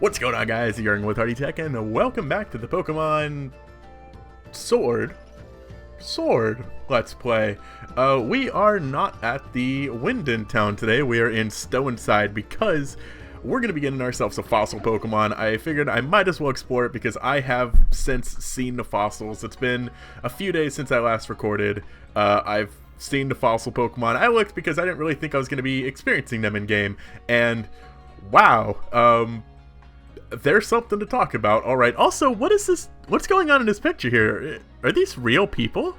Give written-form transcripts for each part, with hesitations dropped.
What's going on, guys? You're with Hardy Tech, and welcome back to the Pokemon Sword Let's Play. We are not at the Wyndon town today. We are in Stownside because we're going to be getting ourselves a fossil Pokemon. I figured I might as well explore it because I have since seen the fossils. It's been a few days since I last recorded. I've seen the fossil Pokemon. I looked because I didn't really think I was going to be experiencing them in game, and wow, there's something to talk about. All right. Also, what is this? What's going on in this picture here? Are these real people?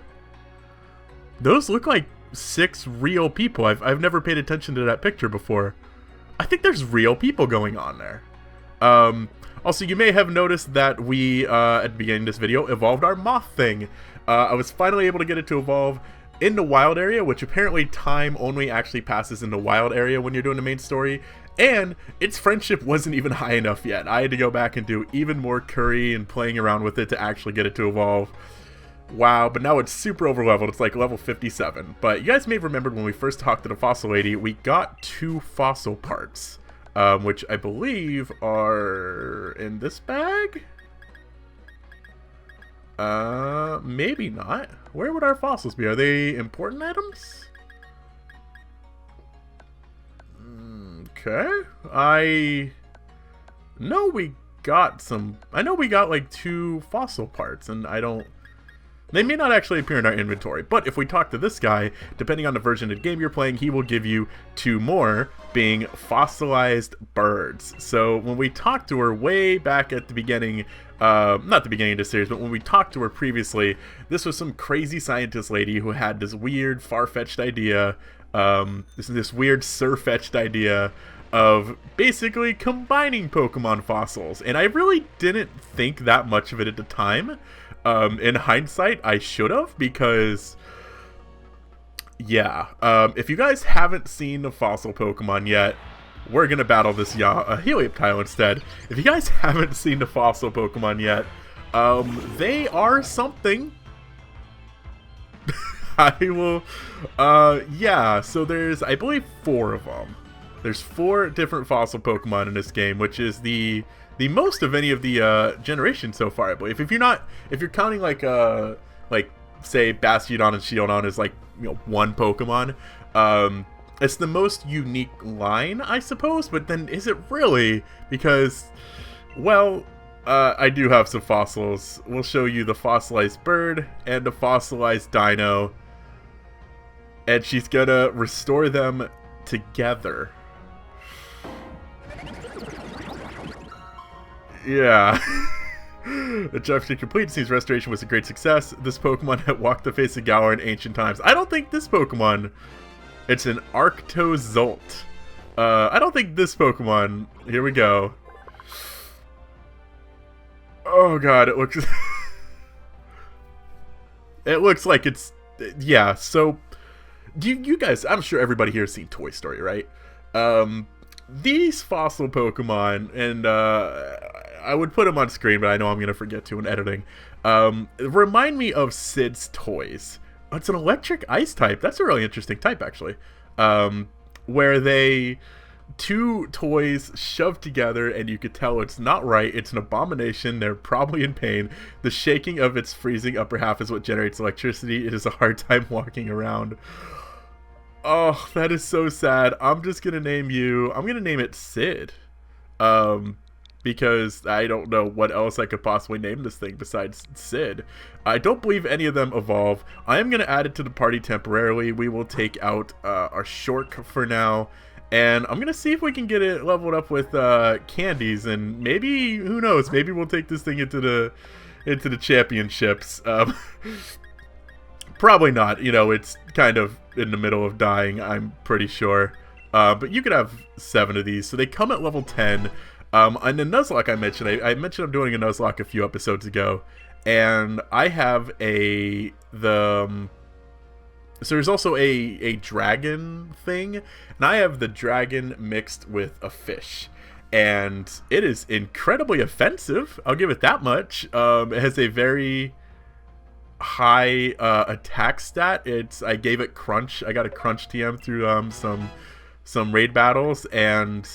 Those look like 6 real people. I've never paid attention to that picture before. I think there's real people going on there. Also, you may have noticed that we, at the beginning of this video, evolved our moth thing. I was finally able to get it to evolve in the wild area, which apparently time only actually passes in the wild area when you're doing the main story. And its friendship wasn't even high enough yet. I had to go back and do even more curry and playing around with it to actually get it to evolve. Wow, but now it's super overleveled. It's like level 57. But you guys may have remembered when we first talked to the fossil lady, we got 2 fossil parts, which I believe are in this bag? Maybe not. Where would our fossils be? Are they important items? Okay, I know we got some. I know we got like 2 fossil parts, and they may not actually appear in our inventory, but if we talk to this guy, depending on the version of the game you're playing, he will give you 2 more, being fossilized birds. So when we talked to her way back at the beginning, not the beginning of the series, but when we talked to her previously, this was some crazy scientist lady who had this weird, far-fetched idea, this weird, sir-fetched idea of basically combining Pokemon fossils, and I really didn't think that much of it at the time. In hindsight, I should have, because yeah, if you guys haven't seen the fossil Pokemon yet, we're gonna battle this Helioptile instead. If you guys haven't seen the fossil Pokemon yet, they are something. I will, yeah, so there's, I believe, 4 of them. There's 4 different fossil Pokemon in this game, which is the most of any of the generations so far, I believe. If you're counting like say Bastiodon and Shieldon as like, you know, 1 Pokemon, it's the most unique line, I suppose. But then is it really? Because, well, I do have some fossils. We'll show you the fossilized bird and the fossilized dino, and she's gonna restore them together. Yeah. Objective complete. Seems restoration was a great success. This Pokemon had walked the face of Galar in ancient times. I don't think this Pokemon. It's an Arctozolt. I don't think this Pokemon. Here we go. Oh god, it looks. It looks like it's. Yeah. So, you guys. I'm sure everybody here has seen Toy Story, right? These fossil Pokemon, and I would put them on screen, but I know I'm going to forget to in editing, remind me of Sid's toys. It's an electric ice type. That's a really interesting type, actually. Where 2 toys shoved together, and you could tell it's not right. It's an abomination. They're probably in pain. The shaking of its freezing upper half is what generates electricity. It is a hard time walking around. Oh, that is so sad. I'm just gonna name you. I'm gonna name it Sid, because I don't know what else I could possibly name this thing besides Sid. I don't believe any of them evolve. I am gonna add it to the party temporarily. We will take out our Shork for now, and I'm gonna see if we can get it leveled up with candies, and maybe, who knows? Maybe we'll take this thing into the championships. Probably not. You know, it's kind of in the middle of dying, I'm pretty sure. But you could have 7 of these. So they come at level 10. And the Nuzlocke I mentioned, I mentioned I'm doing a Nuzlocke a few episodes ago. And I have so there's also a dragon thing. And I have the dragon mixed with a fish. And it is incredibly offensive. I'll give it that much. It has a very high attack stat. I gave it crunch. I got a crunch TM through some raid battles, and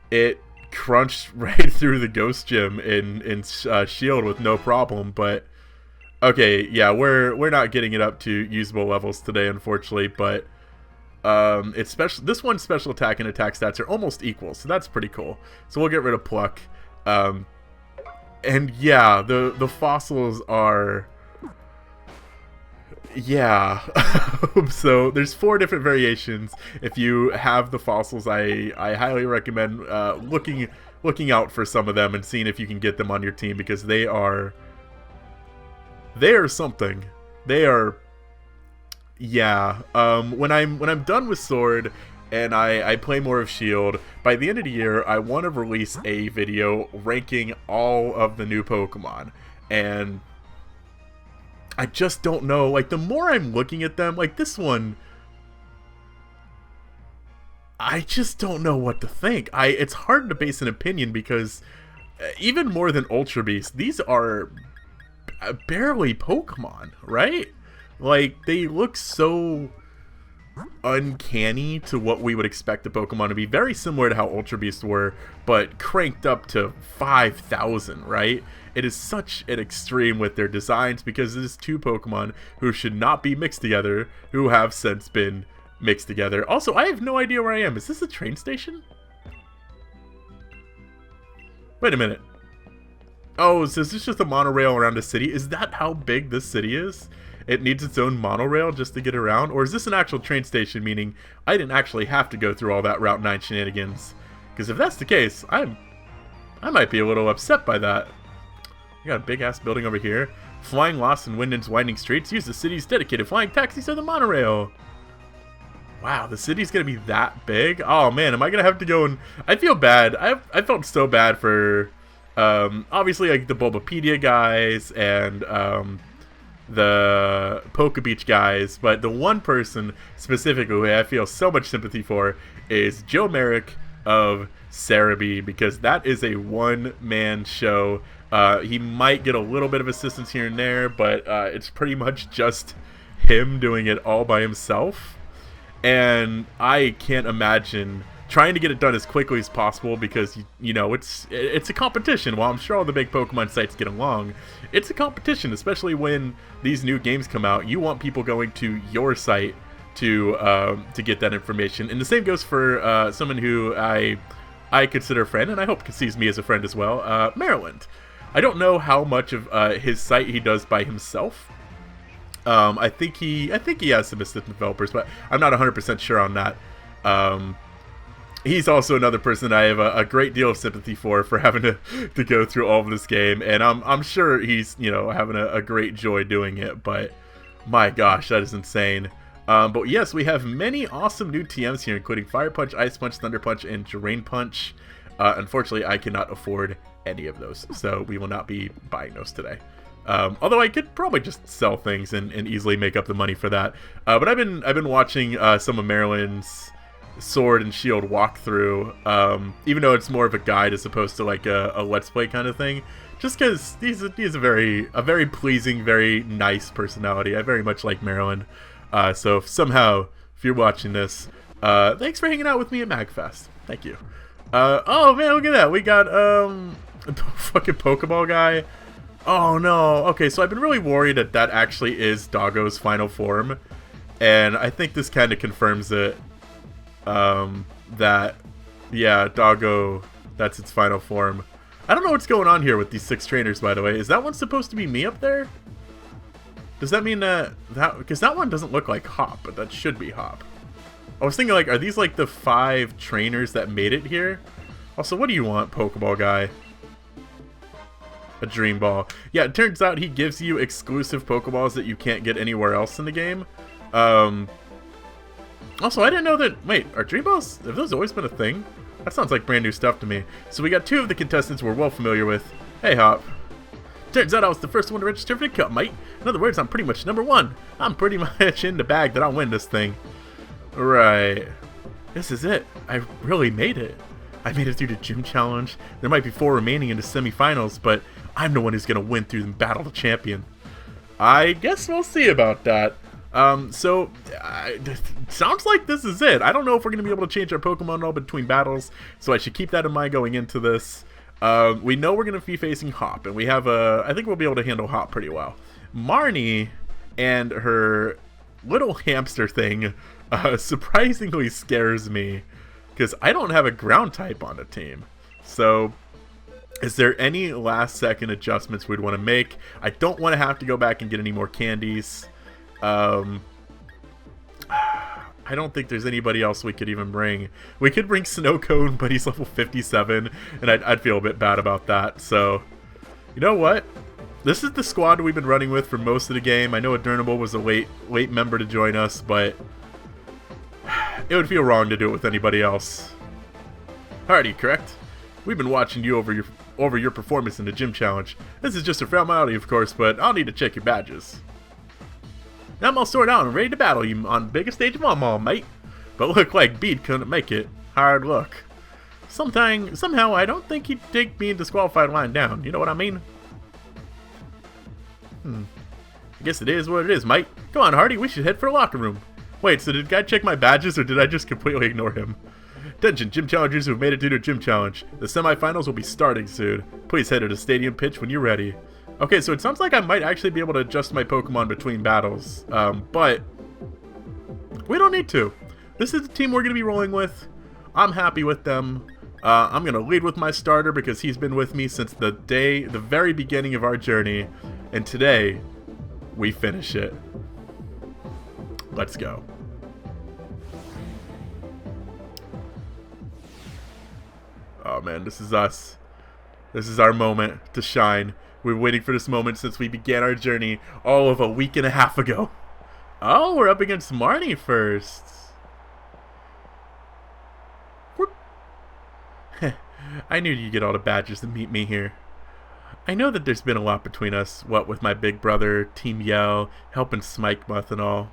it crunched right through the Ghost Gym in Shield with no problem. But okay, yeah, we're not getting it up to usable levels today, unfortunately. But it's special. This one's special attack and attack stats are almost equal, so that's pretty cool. So we'll get rid of Pluck. And yeah, the fossils are. Yeah. So there's 4 different variations. If you have the fossils, I highly recommend looking out for some of them and seeing if you can get them on your team, because they are something. They are. Yeah. When I'm done with Sword and I play more of Shield, by the end of the year I want to release a video ranking all of the new Pokemon, and I just don't know, like, the more I'm looking at them, like this one, I just don't know what to think. It's hard to base an opinion, because even more than Ultra Beast, these are barely Pokemon, right? Like, they look so uncanny to what we would expect a Pokemon to be. Very similar to how Ultra Beasts were, but cranked up to 5,000, right? It is such an extreme with their designs, because it is 2 Pokemon who should not be mixed together, who have since been mixed together. Also, I have no idea where I am. Is this a train station? Wait a minute. Oh, so is this just a monorail around a city? Is that how big this city is? It needs its own monorail just to get around? Or is this an actual train station, meaning I didn't actually have to go through all that Route 9 shenanigans? Because if that's the case, I might be a little upset by that. You got a big-ass building over here. Flying lost in Wyndon's winding streets. Use the city's dedicated flying taxis or the monorail. Wow, the city's going to be that big? Oh, man, am I going to have to go and... I feel bad. I felt so bad for, obviously, like, the Bulbapedia guys and, the Poke Beach guys, but the one person specifically who I feel so much sympathy for is Joe Merrick of Cerebi, because that is a one-man show. He might get a little bit of assistance here and there, but it's pretty much just him doing it all by himself. And I can't imagine trying to get it done as quickly as possible, because, you know, it's a competition. While I'm sure all the big Pokemon sites get along, it's a competition, especially when these new games come out. You want people going to your site to get that information. And the same goes for someone who I consider a friend, and I hope sees me as a friend as well, Maryland. I don't know how much of his site he does by himself. I think he has some assistant developers, but I'm not 100% sure on that. He's also another person that I have a great deal of sympathy for having to go through all of this game, and I'm sure he's, you know, having a great joy doing it. But my gosh, that is insane. But yes, we have many awesome new TMs here, including Fire Punch, Ice Punch, Thunder Punch, and Drain Punch. Unfortunately, I cannot afford any of those, so we will not be buying those today. Although I could probably just sell things and easily make up the money for that. But I've been watching some of Maryland's Sword and Shield walkthrough, even though it's more of a guide as opposed to like a Let's Play kind of thing. Just because he's a very pleasing, very nice personality. I very much like Maryland. So if you're watching this, thanks for hanging out with me at MagFest. Thank you. Oh man, look at that. We got fucking Pokeball guy. Oh no. Okay, so I've been really worried that actually is Doggo's final form, and I think this kind of confirms it. That, yeah, Doggo, that's its final form. I don't know what's going on here with these 6 trainers, by the way. Is that one supposed to be me up there? Does that mean that because that one doesn't look like Hop, but that should be Hop. I was thinking, like, are these like the 5 trainers that made it here? Also, what do you want, Pokeball guy? A Dream Ball. Yeah, it turns out he gives you exclusive Pokeballs that you can't get anywhere else in the game. Also, I didn't know that... Wait, are Dream Balls... Have those always been a thing? That sounds like brand new stuff to me. So we got 2 of the contestants we're well familiar with. Hey, Hop. Turns out I was the first one to register for the cup, mate. In other words, I'm pretty much #1. I'm pretty much in the bag that I'll win this thing. Right. This is it. I really made it. I made it through the gym challenge. There might be 4 remaining in the semifinals, but I'm the one who's going to win through and battle the champion. I guess we'll see about that. Sounds like this is it. I don't know if we're going to be able to change our Pokemon all between battles, so I should keep that in mind going into this. We know we're going to be facing Hop, and we have I think we'll be able to handle Hop pretty well. Marnie and her little hamster thing surprisingly scares me, because I don't have a ground type on the team. So is there any last second adjustments we'd want to make? I don't want to have to go back and get any more candies. I don't think there's anybody else we could even bring. We could bring Snow Cone, but he's level 57, and I'd feel a bit bad about that. So, you know what? This is the squad we've been running with for most of the game. I know Adernable was a late member to join us, but it would feel wrong to do it with anybody else. Hardy, correct? We've been watching you over your performance in the gym challenge. This is just a formality, of course, but I'll need to check your badges. Now I'm all sorted out and ready to battle you on the biggest stage of all, mate. But look like Bede couldn't make it. Hard luck. Somehow, I don't think he'd take me in disqualified line down. You know what I mean? I guess it is what it is, mate. Come on, Hardy, we should head for a locker room. Wait, so did Guy check my badges, or did I just completely ignore him? Attention, gym challengers who've made it to the gym challenge. The semifinals will be starting soon. Please head to the stadium pitch when you're ready. Okay, so it sounds like I might actually be able to adjust my Pokemon between battles, but we don't need to. This is the team we're going to be rolling with. I'm happy with them. I'm going to lead with my starter because he's been with me since the very beginning of our journey, and today we finish it. Let's go. Oh man, this is us. This is our moment to shine. We're waiting for this moment since we began our journey all of a week and a half ago. Oh, we're up against Marnie first. I knew you'd get all the badges to meet me here. I know that there's been a lot between us, what with my big brother, Team Yell, helping Smike Month and all.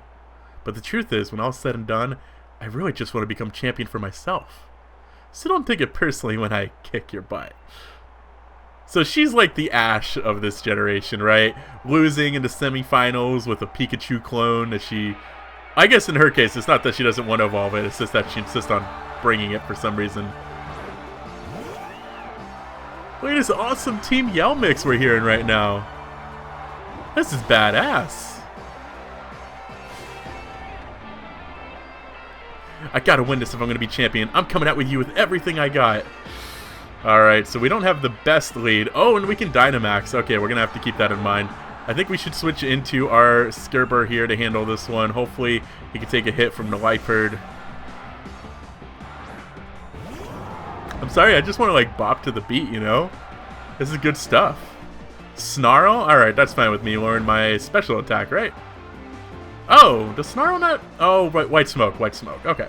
But the truth is, when all's said and done, I really just want to become champion for myself. So don't take it personally when I kick your butt. So she's like the Ash of this generation, right? Losing in the semifinals with a Pikachu clone that she... I guess in her case, it's not that she doesn't want to evolve it, it's just that she insists on bringing it for some reason. Look at this awesome Team Yell mix we're hearing right now. This is badass. I gotta win this if I'm gonna be champion. I'm coming out with you with everything I got. Alright, so we don't have the best lead. Oh, and we can Dynamax. Okay, we're gonna have to keep that in mind. I think we should switch into our Skirber here to handle this one. Hopefully, he can take a hit from the Life Herd. I'm sorry, I just want to like bop to the beat, you know? This is good stuff. Snarl? Alright, that's fine with me. Learn my special attack, right? Oh, does Snarl not? Oh, right, White Smoke, okay.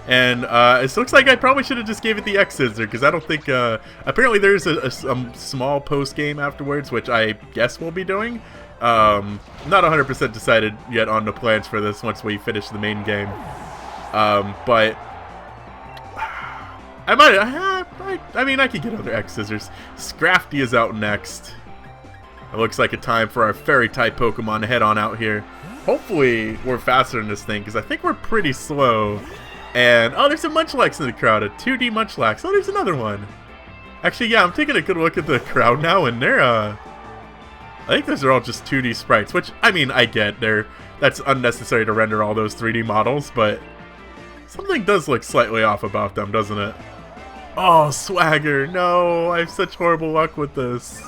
And it looks like I probably should have just gave it the X Scissor, because I don't think, apparently there's a small post-game afterwards, which I guess we'll be doing. Not 100% decided yet on the plans for this once we finish the main game. But I mean, I could get other X Scissors. Scrafty is out next. It looks like a time for our Fairy-type Pokemon to head on out here. Hopefully, we're faster than this thing, because I think we're pretty slow. And, oh, there's a Munchlax in the crowd, a 2D Munchlax. Oh, there's another one. Actually, yeah, I'm taking a good look at the crowd now, and they're, I think those are all just 2D sprites, which, I mean, I get. That's unnecessary to render all those 3D models, but something does look slightly off about them, doesn't it? Oh, Swagger, no, I have such horrible luck with this.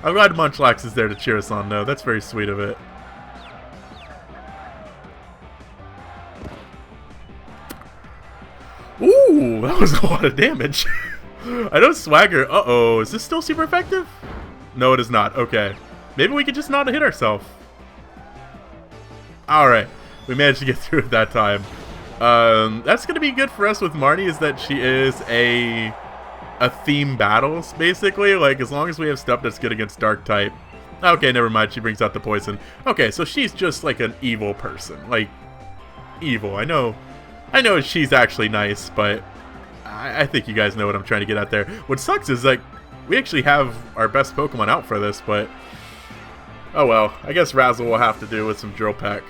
I'm glad Munchlax is there to cheer us on, though. That's very sweet of it. Ooh, that was a lot of damage. I know Swagger. Uh-oh, is this still super effective? No, it is not. Okay. Maybe we could just not hit ourselves. Alright. We managed to get through it that time. That's going to be good for us with Marnie, is that she is a theme battles, basically. Like, as long as we have stuff that's good against Dark type. Okay, never mind. She brings out the poison. Okay, so she's just like an evil person. Like, evil. I know she's actually nice, but I think you guys know what I'm trying to get at there. What sucks is, like, we actually have our best Pokemon out for this, but... Oh well, I guess Razzle will have to do with some Drill Peck.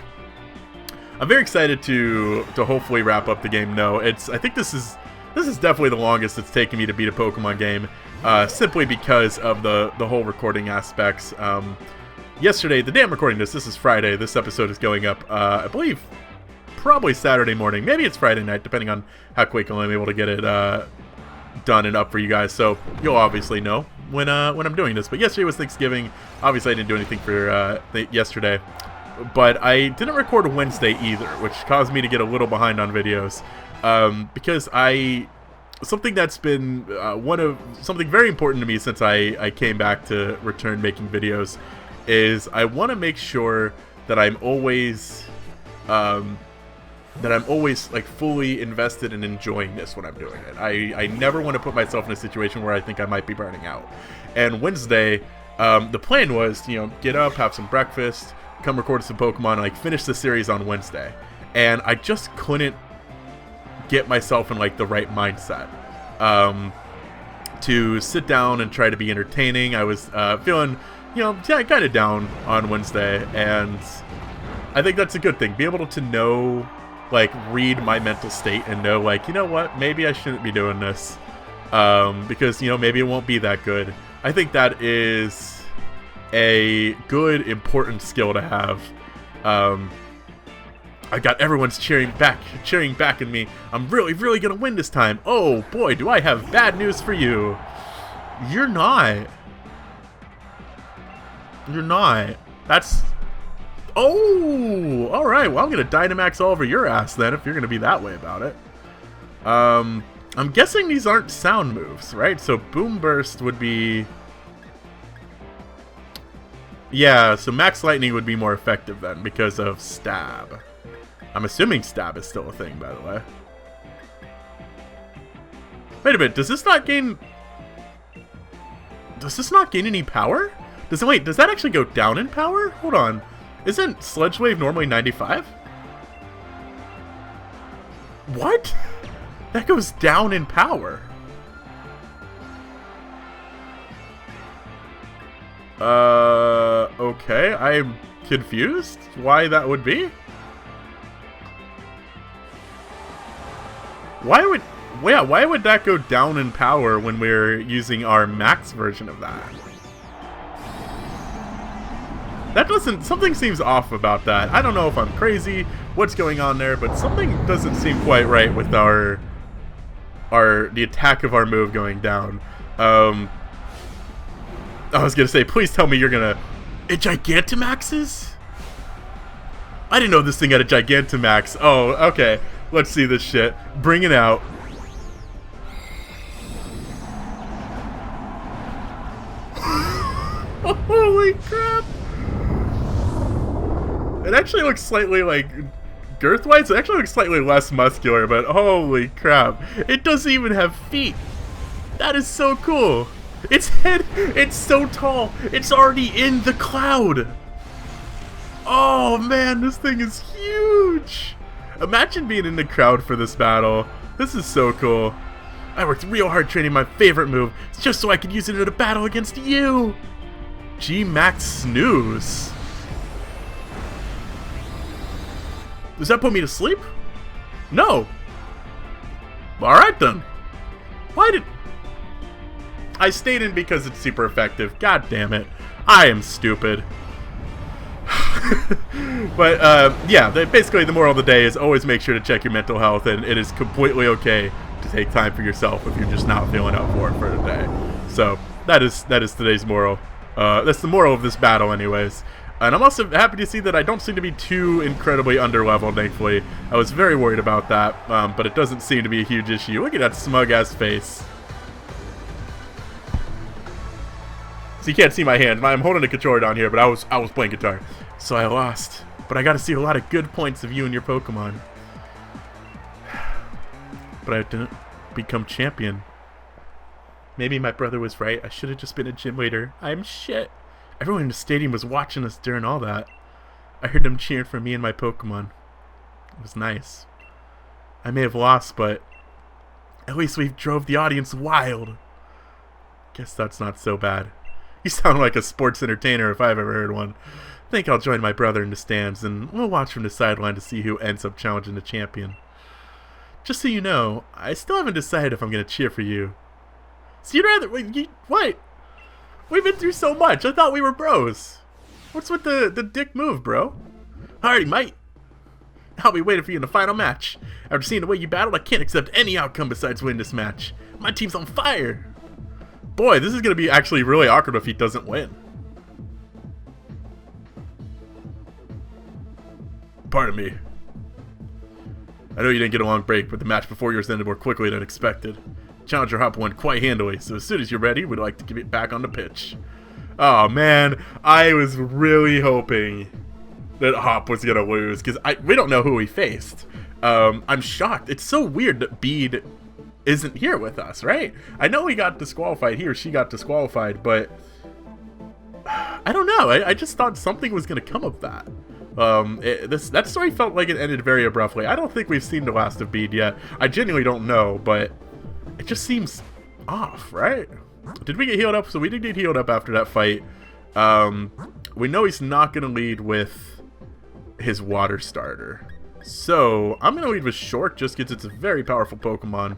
I'm very excited to hopefully wrap up the game. No, I think this is definitely the longest it's taken me to beat a Pokemon game, simply because of the whole recording aspects. Yesterday, the day I'm recording this is Friday. This episode is going up, I believe, probably Saturday morning. Maybe it's Friday night, depending on how quick I'm able to get it done and up for you guys. So you'll obviously know when I'm doing this. But yesterday was Thanksgiving. Obviously, I didn't do anything for yesterday. But I didn't record Wednesday either, which caused me to get a little behind on videos. Because something that's been something very important to me since I came back to return making videos is I want to make sure that I'm always like fully invested in enjoying this when I'm doing it. I never want to put myself in a situation where I think I might be burning out. And Wednesday, the plan was, get up, have some breakfast, come record some Pokemon, like finish the series on Wednesday. And I just couldn't get myself in like the right mindset to sit down and try to be entertaining. I was feeling, kind of down on Wednesday, and I think that's a good thing. Be able to know, like, read my mental state and know, like, you know what, maybe I shouldn't be doing this because, maybe it won't be that good. I think that is a good, important skill to have. I got everyone's cheering back at me. I'm really, really gonna win this time. Oh boy, do I have bad news for you. You're not. That's... Oh! Alright, well, I'm gonna Dynamax all over your ass then, if you're gonna be that way about it. I'm guessing these aren't sound moves, right? So Boom Burst would be... Yeah, so Max Lightning would be more effective then, because of Stab. I'm assuming Stab is still a thing, by the way. Wait a minute, does this not gain any power? Does that actually go down in power? Hold on. Isn't Sludge Wave normally 95? What? That goes down in power. Okay, I'm confused why that would be. Why would that go down in power when we're using our max version of that? Something seems off about that. I don't know if I'm crazy, what's going on there, but something doesn't seem quite right with the attack of our move going down. I was gonna say, please tell me you're gonna... It Gigantamaxes? I didn't know this thing had a Gigantamax. Oh, okay. Let's see this shit. Bring it out. Holy crap! It actually looks slightly like... Girth-wise, it actually looks slightly less muscular, but holy crap. It doesn't even have feet. That is so cool. Its head, it's so tall. It's already in the cloud. Oh man, this thing is huge. Imagine being in the crowd for this battle. This is so cool. I worked real hard training my favorite move just so I could use it in a battle against you. G-Max Snooze. Does that put me to sleep? No. Alright then. Why did... I stayed in because it's super effective. God damn it. I am stupid. But, yeah, basically the moral of the day is always make sure to check your mental health, and it is completely okay to take time for yourself if you're just not feeling up for it for the day. So, that is today's moral. That's the moral of this battle anyways. And I'm also happy to see that I don't seem to be too incredibly underleveled, thankfully. I was very worried about that, but it doesn't seem to be a huge issue. Look at that smug-ass face. So you can't see my hand. I'm holding a controller down here, but I was playing guitar. So I lost. But I got to see a lot of good points of you and your Pokemon. But I didn't become champion. Maybe my brother was right. I should have just been a gym leader. I'm shit. Everyone in the stadium was watching us during all that. I heard them cheering for me and my Pokemon. It was nice. I may have lost, but at least we drove the audience wild. Guess that's not so bad. You sound like a sports entertainer if I've ever heard one. I think I'll join my brother in the stands, and we'll watch from the sideline to see who ends up challenging the champion. Just so you know, I still haven't decided if I'm going to cheer for you. So you'd rather... What? We've been through so much. I thought we were bros. What's with the dick move, bro? Alrighty, mate. I'll be waiting for you in the final match. After seeing the way you battled, I can't accept any outcome besides winning this match. My team's on fire. Boy, this is going to be actually really awkward if he doesn't win. Pardon me. I know you didn't get a long break, but the match before yours ended more quickly than expected. Challenger Hop won quite handily, so as soon as you're ready, we'd like to give it back on the pitch. Oh man, I was really hoping that Hop was gonna lose, because we don't know who he faced. I'm shocked. It's so weird that Bede isn't here with us, right? I know he got disqualified, he or she got disqualified, but I don't know. I just thought something was gonna come of that. That story felt like it ended very abruptly. I don't think we've seen the last of Bede yet. I genuinely don't know, but it just seems off, right? Did we get healed up? So we did get healed up after that fight. We know he's not going to lead with his water starter. So I'm going to lead with Short just because it's a very powerful Pokemon.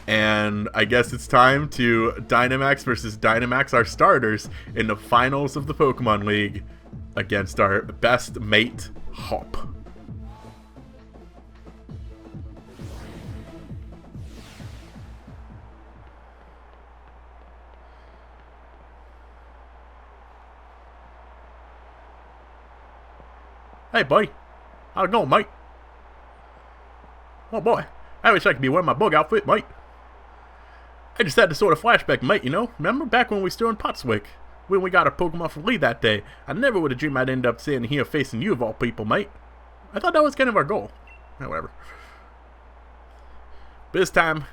And I guess it's time to Dynamax versus Dynamax, our starters, in the finals of the Pokemon League against our best mate, Hop. Hey, buddy. How's it going, mate? Oh, boy. I wish I could be wearing my bug outfit, mate. I just had this sort of flashback, mate, you know? Remember back when we still in Potswick? When we got our Pokemon from Lee that day? I never would have dreamed I'd end up sitting here facing you of all people, mate. I thought that was kind of our goal. Whatever. But it's time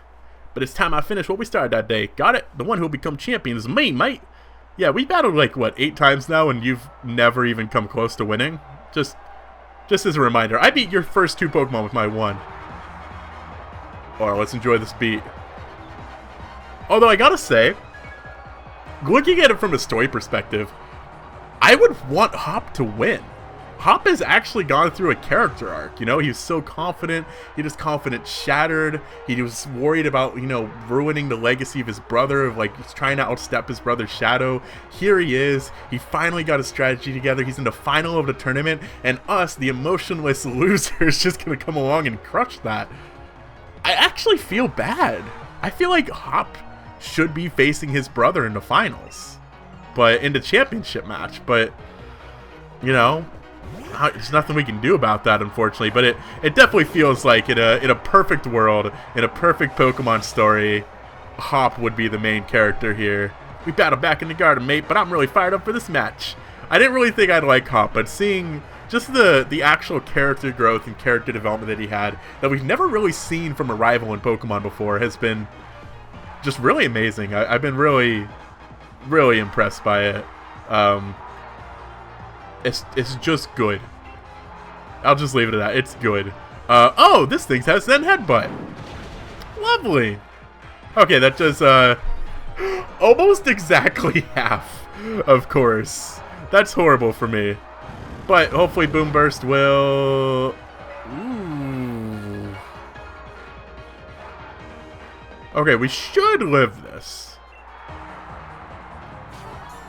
I finish what we started that day. Got it? The one who'll become champion is me, mate. Yeah, we battled like, what, 8 times now, and you've never even come close to winning? Just as a reminder, I beat your first 2 Pokemon with my 1. Alright, let's enjoy this beat. Although I gotta say, looking at it from a story perspective, I would want Hop to win. Hop has actually gone through a character arc, you know? He was so confident, his confidence shattered, he was worried about, you know, ruining the legacy of his brother, of like, he's trying to outstep his brother's shadow. Here he is, he finally got his strategy together, he's in the final of the tournament, and us, the emotionless losers, just gonna come along and crush that. I actually feel bad. I feel like Hop should be facing his brother in the finals, but in the championship match, but, you know, there's nothing we can do about that, unfortunately. But it definitely feels like in a perfect world, in a perfect Pokemon story, Hop would be the main character here. We battle back in the garden, mate, but I'm really fired up for this match. I didn't really think I'd like Hop, but seeing just the actual character growth and character development that he had, that we've never really seen from a rival in Pokemon before, has been just really amazing. I've been really, really impressed by it. It's just good. I'll just leave it at that. It's good. Oh, this thing has Zen Headbutt. Lovely. Okay, that does almost exactly half, of course. That's horrible for me. But hopefully Boom Burst will... Ooh. Okay, we should live this.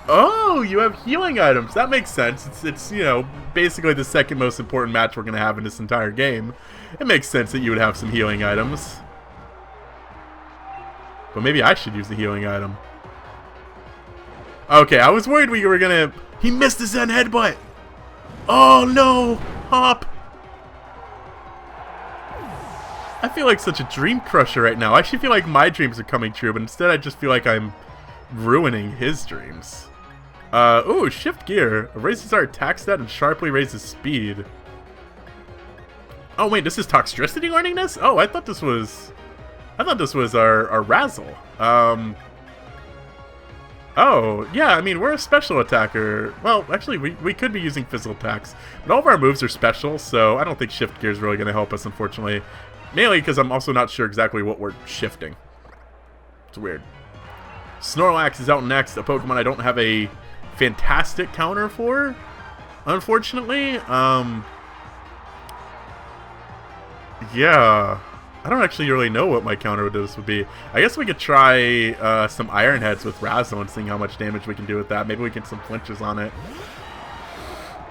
Oh, you have healing items. That makes sense. It's you know, basically the second most important match we're going to have in this entire game. It makes sense that you would have some healing items. But maybe I should use the healing item. Okay, I was worried we were going to... He missed the Zen Headbutt! Oh no! Hop! I feel like such a dream crusher right now. I actually feel like my dreams are coming true, but instead I just feel like I'm ruining his dreams. Ooh, shift gear. Raises our attack stat and sharply raises speed. Oh wait, this is Toxtricity learning this? Oh, I thought this was our Razzle. Oh, yeah, I mean, we're a special attacker. Well, actually, we could be using physical attacks, but all of our moves are special, so I don't think shift gear is really going to help us, unfortunately. Mainly because I'm also not sure exactly what we're shifting. It's weird. Snorlax is out next, a Pokemon I don't have a fantastic counter for, unfortunately. Yeah, I don't actually really know what my counter to this would be. I guess we could try some Iron Heads with Razzle and seeing how much damage we can do with that. Maybe we can get some flinches on it.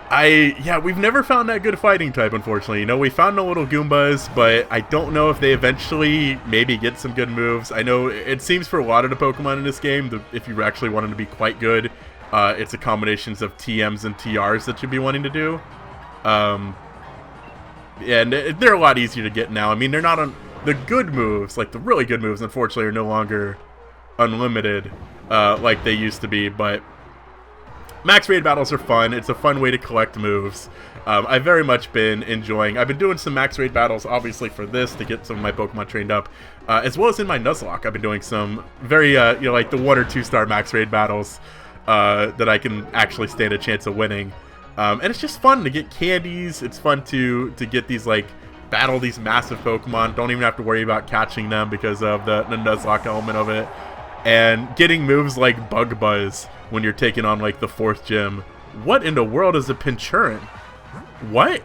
Yeah, we've never found that good fighting type, unfortunately. You know, we found the little Goombas, but I don't know if they eventually maybe get some good moves. I know it seems for a lot of the Pokemon in this game, if you actually want them to be quite good, it's a combinations of TMs and TRs that you'd be wanting to do. And they're a lot easier to get now. I mean, they're not on the good moves, like the really good moves, unfortunately, are no longer unlimited like they used to be, but max raid battles are fun. It's a fun way to collect moves. I've very much been enjoying. I've been doing some max raid battles, obviously, for this to get some of my Pokemon trained up, as well as in my Nuzlocke. I've been doing some very, you know, like the 1 or 2 star max raid battles that I can actually stand a chance of winning. And it's just fun to get candies. It's fun to get these, like, battle these massive Pokemon. Don't even have to worry about catching them because of the Nuzlocke element of it. And getting moves like Bug Buzz when you're taking on, like, the 4th gym. What in the world is a Pinchurin? What?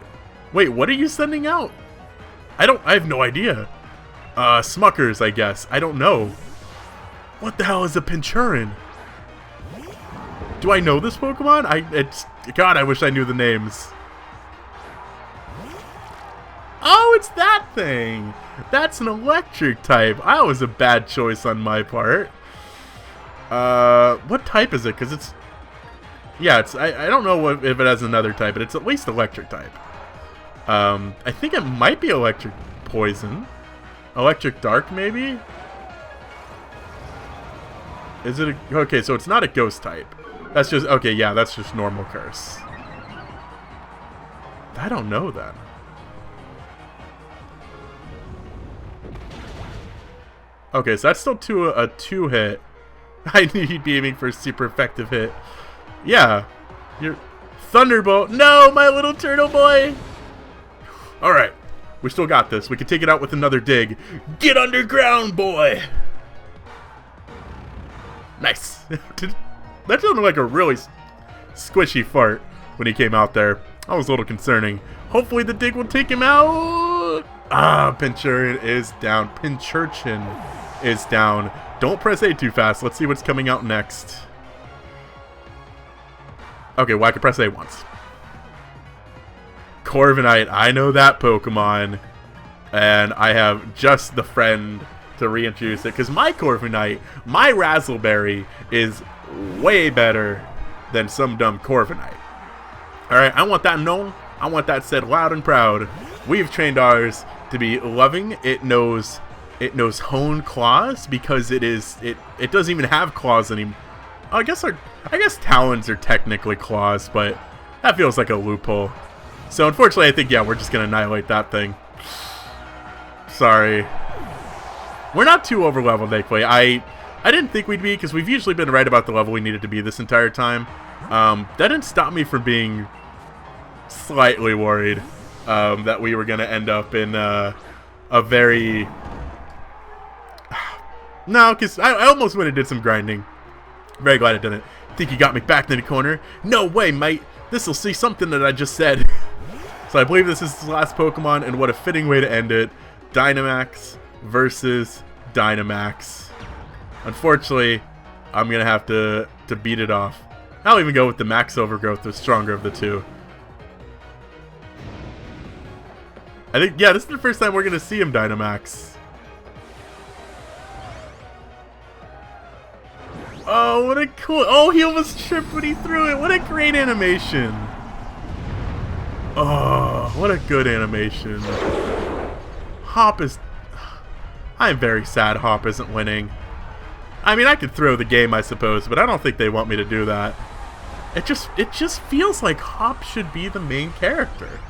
Wait, what are you sending out? I have no idea. Smuckers, I guess. I don't know. What the hell is a Pinchurin? Do I know this Pokemon? God, I wish I knew the names. Oh, it's that thing! That's an electric type. That was a bad choice on my part. What type is it? Because it's... Yeah, it's... I don't know if it has another type, but it's at least electric type. I think it might be electric poison. Electric dark, maybe? Is it a... Okay, so it's not a ghost type. That's just... Okay, yeah, that's just normal curse. I don't know then. Okay, so that's still a 2-hit. I knew he'd be aiming for a super effective hit. Yeah. You're... Thunderbolt. No, my little turtle boy. Alright. We still got this. We can take it out with another dig. Get underground, boy. Nice. That sounded like a really squishy fart when he came out there. That was a little concerning. Hopefully the dig will take him out. Ah, Pinchurin is down. Pinchurchin is down. Don't press A too fast. Let's see what's coming out next. Okay, well, I can press A once. Corviknight. I know that Pokemon. And I have just the friend to reintroduce it. Because my Corviknight, my Razzleberry, is way better than some dumb Corviknight. Alright, I want that known. I want that said loud and proud. We've trained ours to be loving. It knows honed claws because it doesn't even have claws anymore. I guess talons are technically claws, but that feels like a loophole. So unfortunately, I think, yeah, we're just gonna annihilate that thing. Sorry. We're not too over leveled, thankfully. I didn't think we'd be, because we've usually been right about the level we needed to be this entire time. That didn't stop me from being slightly worried that we were going to end up in a very... No, because I almost went and did some grinding. Very glad I didn't. Think you got me back in the corner? No way, mate. This'll see something that I just said. So I believe this is the last Pokemon, and what a fitting way to end it. Dynamax versus Dynamax. Unfortunately, I'm going to have to beat it off. I'll even go with the Max Overgrowth, the stronger of the two. I think, yeah, this is the first time we're going to see him Dynamax. Oh, what a cool... Oh, he almost tripped when he threw it. What a great animation. Oh, what a good animation. Hop is... I'm very sad Hop isn't winning. I mean, I could throw the game, I suppose, but I don't think they want me to do that. It just feels like Hop should be the main character.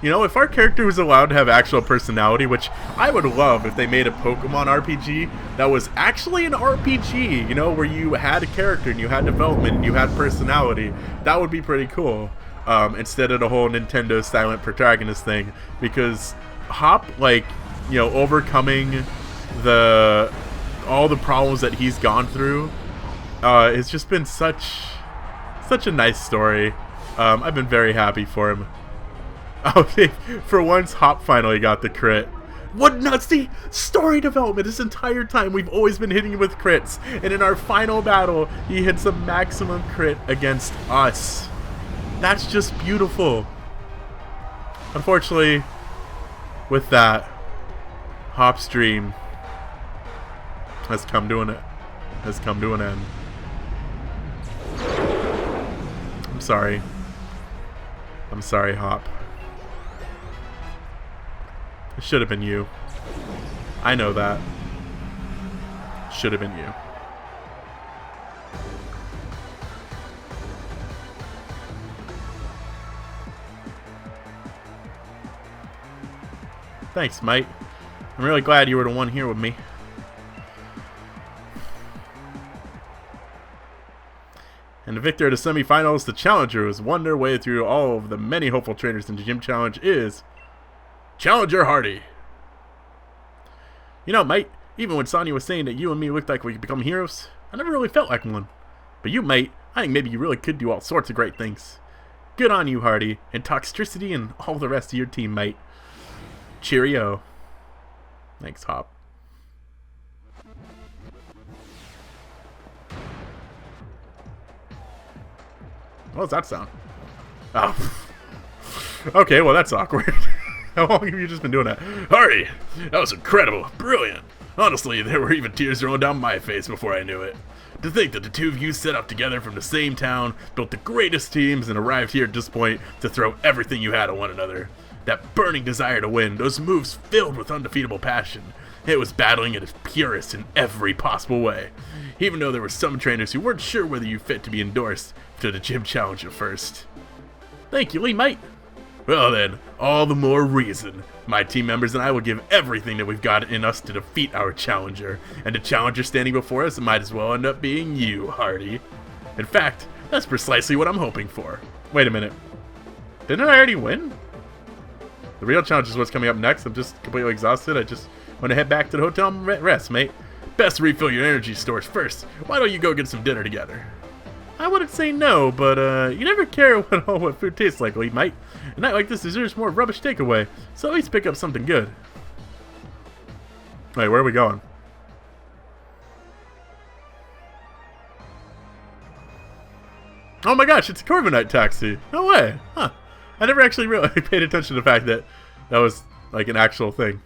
You know, if our character was allowed to have actual personality, which I would love if they made a Pokemon RPG that was actually an RPG, you know, where you had a character and you had development and you had personality, that would be pretty cool. Instead of the whole Nintendo silent protagonist thing, because Hop, like, you know, overcoming all the problems that he's gone through It's just been such a nice story. I've been very happy for him. Oh, for once, Hop finally got the crit. What nuts? The story development this entire time, we've always been hitting him with crits, and in our final battle, he hits a maximum crit against us. That's just beautiful. Unfortunately, with that, Hop's dream has come to an end. I'm sorry. I'm sorry, Hop. It should have been you. I know that. Should have been you. Thanks, mate. I'm really glad you were the one here with me. And the victor of the semifinals, the challenger who has won their way through all of the many hopeful trainers in the gym challenge is Challenger Hardy. You know, mate, even when Sonya was saying that you and me looked like we could become heroes, I never really felt like one. But you, mate, I think maybe you really could do all sorts of great things. Good on you, Hardy, and Toxtricity and all the rest of your team, mate. Cheerio. Thanks, Hop. What does that sound? Oh. Okay, well that's awkward. How long have you just been doing that? Hardy! That was incredible. Brilliant. Honestly, there were even tears rolling down my face before I knew it. To think that the two of you set up together from the same town, built the greatest teams, and arrived here at this point to throw everything you had at one another. That burning desire to win, those moves filled with undefeatable passion. It was battling at its purest in every possible way. Even though there were some trainers who weren't sure whether you fit to be endorsed to the gym challenge at first. Thank you, Lee, mate. Well then, all the more reason. My team members and I will give everything that we've got in us to defeat our challenger. And the challenger standing before us might as well end up being you, Hardy. In fact, that's precisely what I'm hoping for. Wait a minute. Didn't I already win? The real challenge is what's coming up next. I'm just completely exhausted. I just want to head back to the hotel and rest, mate. Best refill your energy stores first. Why don't you go get some dinner together? I wouldn't say no, but you never care what food tastes like, Lee, mate. A night like this deserves more rubbish takeaway, so at least pick up something good. Wait, where are we going? Oh my gosh, it's a Corviknight taxi. No way. Huh. I never actually really paid attention to the fact that that was like an actual thing.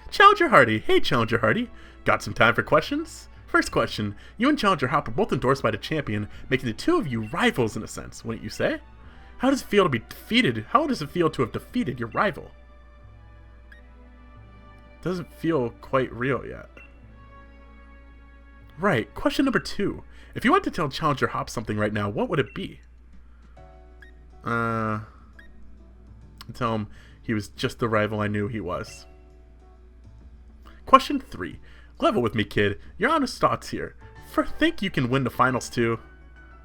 Challenger Hardy. Hey, Challenger Hardy. Got some time for questions? First question. You and Challenger Hop are both endorsed by the champion, making the two of you rivals in a sense, wouldn't you say? How does it feel to be defeated? How does it feel to have defeated your rival? Doesn't feel quite real yet. Right. Question number 2. If you wanted to tell Challenger Hop something right now, what would it be? Tell him he was just the rival I knew he was. Question 3. Level with me, kid. Your honest thoughts here. Think you can win the finals too?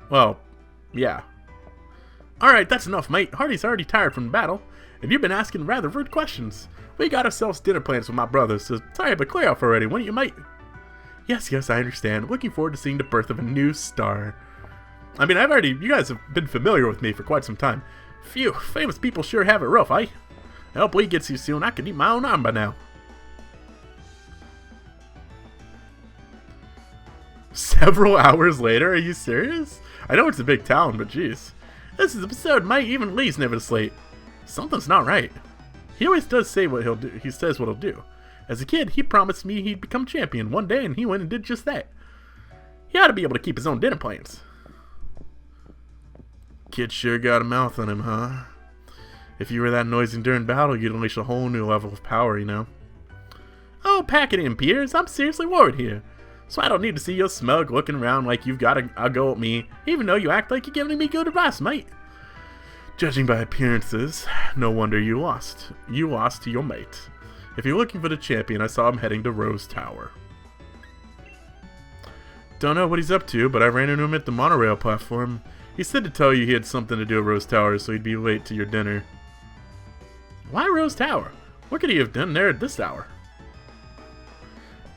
Well, yeah. Alright, that's enough, mate. Hardy's already tired from the battle, and you've been asking rather rude questions. We got ourselves dinner plans with my brothers, so sorry, but clear off already, wouldn't you, mate? Yes, I understand. Looking forward to seeing the birth of a new star. I mean, you guys have been familiar with me for quite some time. Phew, famous people sure have it rough, eh? I hope Lee gets here soon. I could eat my own arm by now. Several hours later? Are you serious? I know it's a big town, but jeez. This is absurd, mate. Even Lee's never this late. Something's not right. He always does say what he'll do. He says what he'll do. As a kid, he promised me he'd become champion one day, and he went and did just that. He ought to be able to keep his own dinner plans. Kid sure got a mouth on him, huh? If you were that noisy during battle, you'd unleash a whole new level of power, you know? Oh, pack it in, Piers. I'm seriously worried here. So I don't need to see you smug looking around like you've got a go at me, even though you act like you're giving me good advice, mate. Judging by appearances, no wonder you lost. You lost to your mate. If you're looking for the champion, I saw him heading to Rose Tower. Don't know what he's up to, but I ran into him at the monorail platform. He said to tell you he had something to do at Rose Tower, so he'd be late to your dinner. Why Rose Tower? What could he have done there at this hour?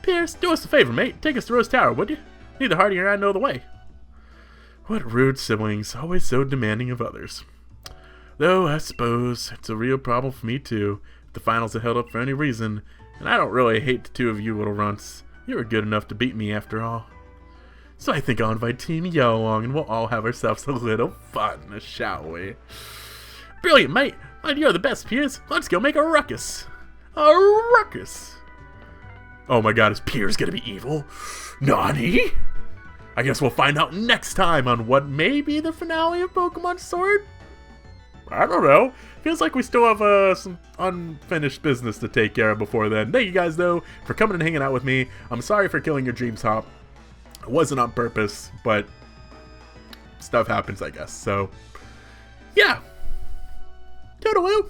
Pierce, do us a favor, mate. Take us to Rose Tower, would you? Neither Hardy or I know the way. What rude siblings, always so demanding of others. Though, I suppose, it's a real problem for me, too. If the finals are held up for any reason, and I don't really hate the two of you little runts. You were good enough to beat me, after all. So I think I'll invite Team Yell along, and we'll all have ourselves a little fun, shall we? Brilliant, mate! You're the best, Piers. Let's go make a ruckus. A ruckus! Oh my god, is Piers gonna be evil? Nani? I guess we'll find out next time on what may be the finale of Pokemon Sword? I don't know. Feels like we still have some unfinished business to take care of before then. Thank you guys, though, for coming and hanging out with me. I'm sorry for killing your dreams, Hop. It wasn't on purpose, but stuff happens, I guess. So, yeah. Toodaloo.